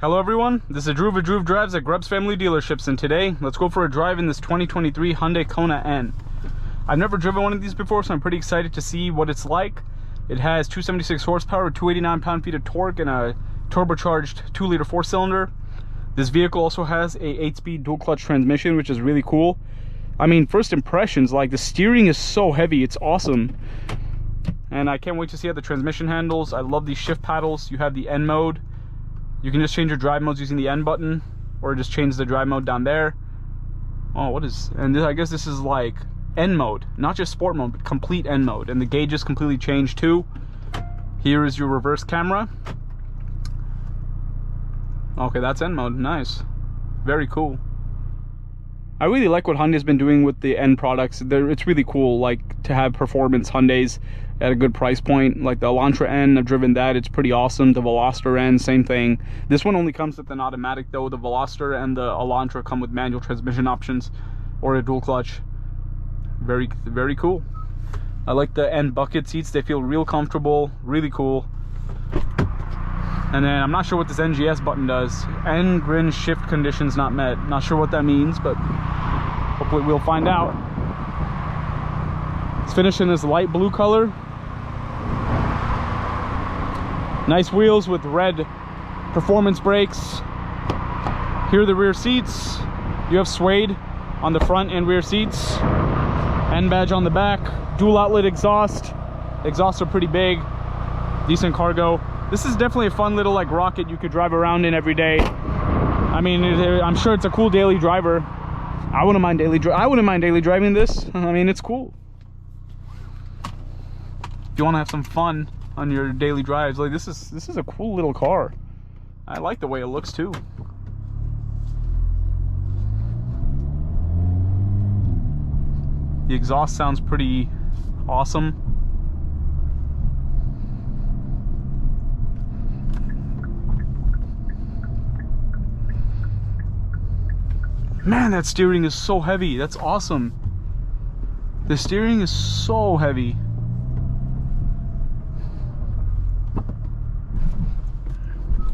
Hello everyone, this is Drew of Drew Drives at Grubbs Family Dealerships, and today let's go for a drive in this 2023 Hyundai Kona N. I've never driven one of these before, so I'm pretty excited to see what it's like. It has 276 horsepower, 289 pound-feet of torque, and a turbocharged 2-liter 4-cylinder. This vehicle also has a 8-speed dual-clutch transmission, which is really cool. I mean, first impressions, like the steering is so heavy, it's awesome. And I can't wait to see how the transmission handles. I love these shift paddles. You have the N mode. You can just change your drive modes using the N button, or just change the drive mode down there. Oh, what is, and I guess this is like N mode, not just sport mode, but complete N mode. And the gauge is completely changed too. Here is your reverse camera. Okay, that's N mode, nice. Very cool. I really like what Hyundai's been doing with the N products. It's really cool, like, to have performance Hyundais at a good price point. Like the Elantra N, I've driven that, it's pretty awesome. The Veloster N, same thing. This one only comes with an automatic though. The Veloster and the Elantra come with manual transmission options or a dual clutch. Very, very cool. I like the N bucket seats. They feel real comfortable, really cool. And then I'm not sure what this NGS button does. N grin shift conditions not met. Not sure what that means, but hopefully we'll find out. It's finished in this light blue color. Nice wheels with red performance brakes. Here are the rear seats. You have suede on the front and rear seats. N badge on the back. Dual outlet exhaust. Exhausts are pretty big. Decent cargo. This is definitely a fun little like rocket you could drive around in every day. I mean, I'm sure it's a cool daily driver. I wouldn't mind daily driving this. I mean, it's cool. If you want to have some fun on your daily drives, like this is a cool little car. I like the way it looks too. The exhaust sounds pretty awesome. Man, that steering is so heavy. That's awesome. The steering is so heavy.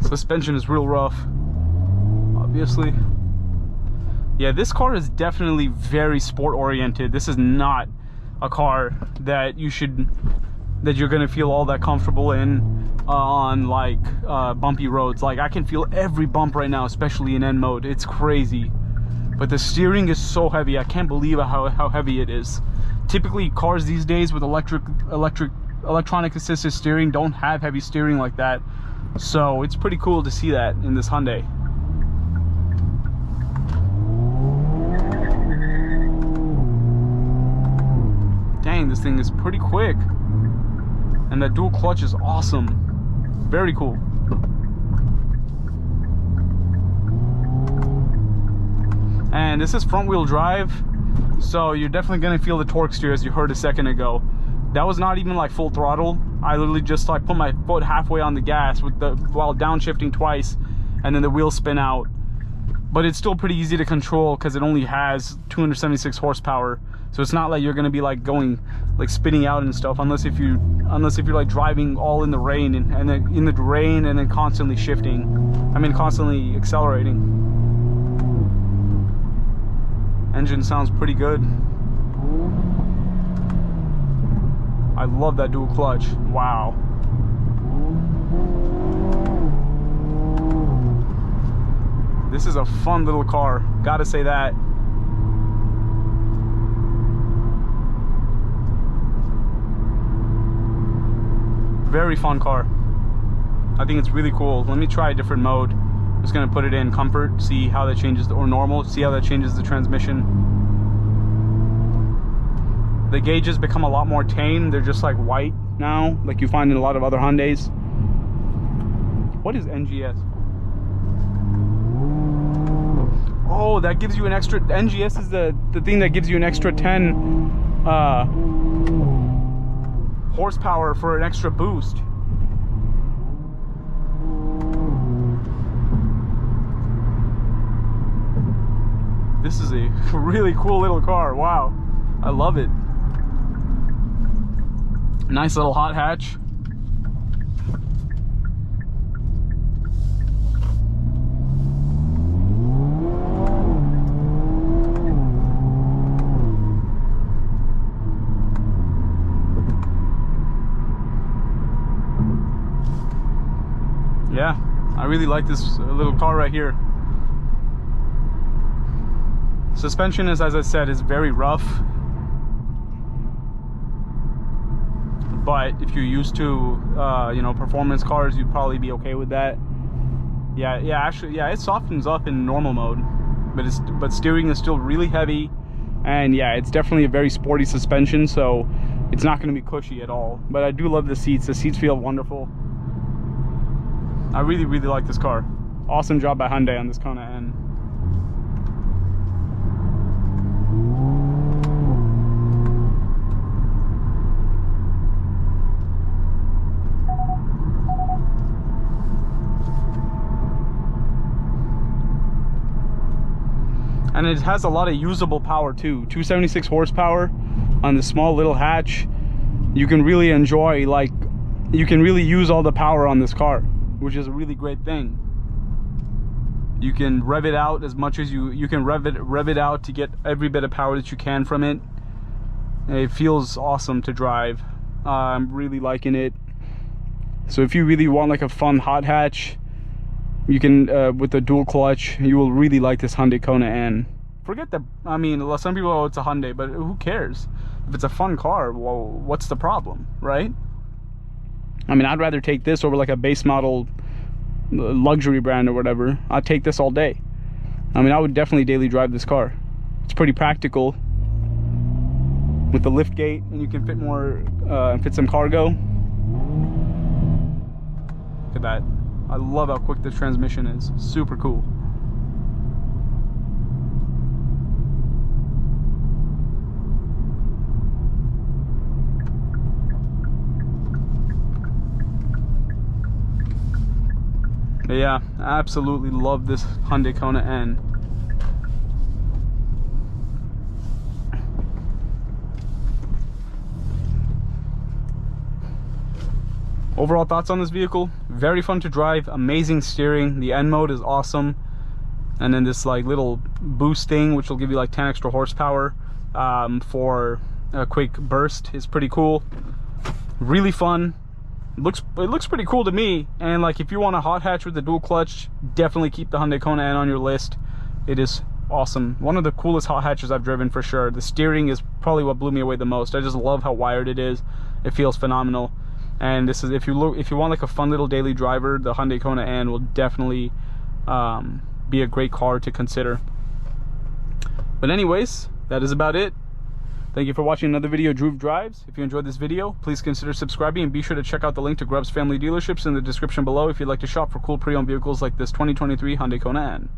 Suspension is real rough, obviously. Yeah, this car is definitely very sport oriented. This is not a car that you're gonna feel all that comfortable in on like bumpy roads. Like I can feel every bump right now, especially in N mode. It's crazy. But the steering is so heavy. I can't believe how heavy it is. Typically cars these days with electronic assisted steering don't have heavy steering like that. So it's pretty cool to see that in this Hyundai. Dang, this thing is pretty quick. And that dual clutch is awesome. Very cool. And this is front wheel drive, so you're definitely gonna feel the torque steer, as you heard a second ago. That was not even like full throttle. I literally just like put my foot halfway on the gas while downshifting twice, and then the wheels spin out. But it's still pretty easy to control because it only has 276 horsepower. So it's not like you're gonna be like going like spinning out and stuff, unless if you're like driving all in the rain and then in the rain and then constantly shifting. I mean constantly accelerating. Engine sounds pretty good. I love that dual clutch. Wow. This is a fun little car. Gotta say that. Very fun car. I think it's really cool. Let me try a different mode. I'm just gonna put it in comfort, see how that changes, or normal, see how that changes the transmission. The gauges become a lot more tame. They're just like white now, like you find in a lot of other Hyundais. What is NGS? Oh, that gives you an extra, NGS is the thing that gives you an extra 10 horsepower for an extra boost. This is a really cool little car. Wow, I love it. Nice little hot hatch. yeah, I really like this little car right here. Suspension is, as I said, is very rough, but if you're used to you know, performance cars, you'd probably be okay with that. Yeah, actually, yeah, it softens up in normal mode, but steering is still really heavy, and yeah, it's definitely a very sporty suspension, so it's not going to be cushy at all. But I do love the seats. The seats feel wonderful. I really like this car. Awesome job by Hyundai on this Kona N. And it has a lot of usable power too. 276 horsepower on the small little hatch. You can really enjoy, like, you can really use all the power on this car, which is a really great thing. You can rev it out as much as you can rev it out to get every bit of power that you can from it. It feels awesome to drive. I'm really liking it. So if you really want like a fun hot hatch, you can with the dual clutch, you will really like this Hyundai Kona N. Forget that, I mean, some people, oh, it's a Hyundai, but who cares? If it's a fun car, well, what's the problem, right? I mean, I'd rather take this over like a base model luxury brand or whatever. I'd take this all day. I mean, I would definitely daily drive this car. It's pretty practical with the lift gate, and you can fit more, fit some cargo. Look at that. I love how quick the transmission is. Super cool. Yeah, absolutely love this Hyundai Kona N. Overall thoughts on this vehicle? Very fun to drive, amazing steering. The N mode is awesome, and then this like little boost thing, which will give you like 10 extra horsepower for a quick burst, is pretty cool. Really fun. It looks pretty cool to me. And like, if you want a hot hatch with the dual clutch, definitely keep the Hyundai Kona N on your list. It is awesome. One of the coolest hot hatches I've driven for sure. The steering is probably what blew me away the most. I just love how wired it is. It feels phenomenal. And this is, if you want like a fun little daily driver, the Hyundai Kona N will definitely be a great car to consider. But anyways, that is about it. Thank you for watching another video of Dhruv Drives. If you enjoyed this video, please consider subscribing, and be sure to check out the link to Grubbs Family Dealerships in the description below if you'd like to shop for cool pre-owned vehicles like this 2023 Hyundai Kona N.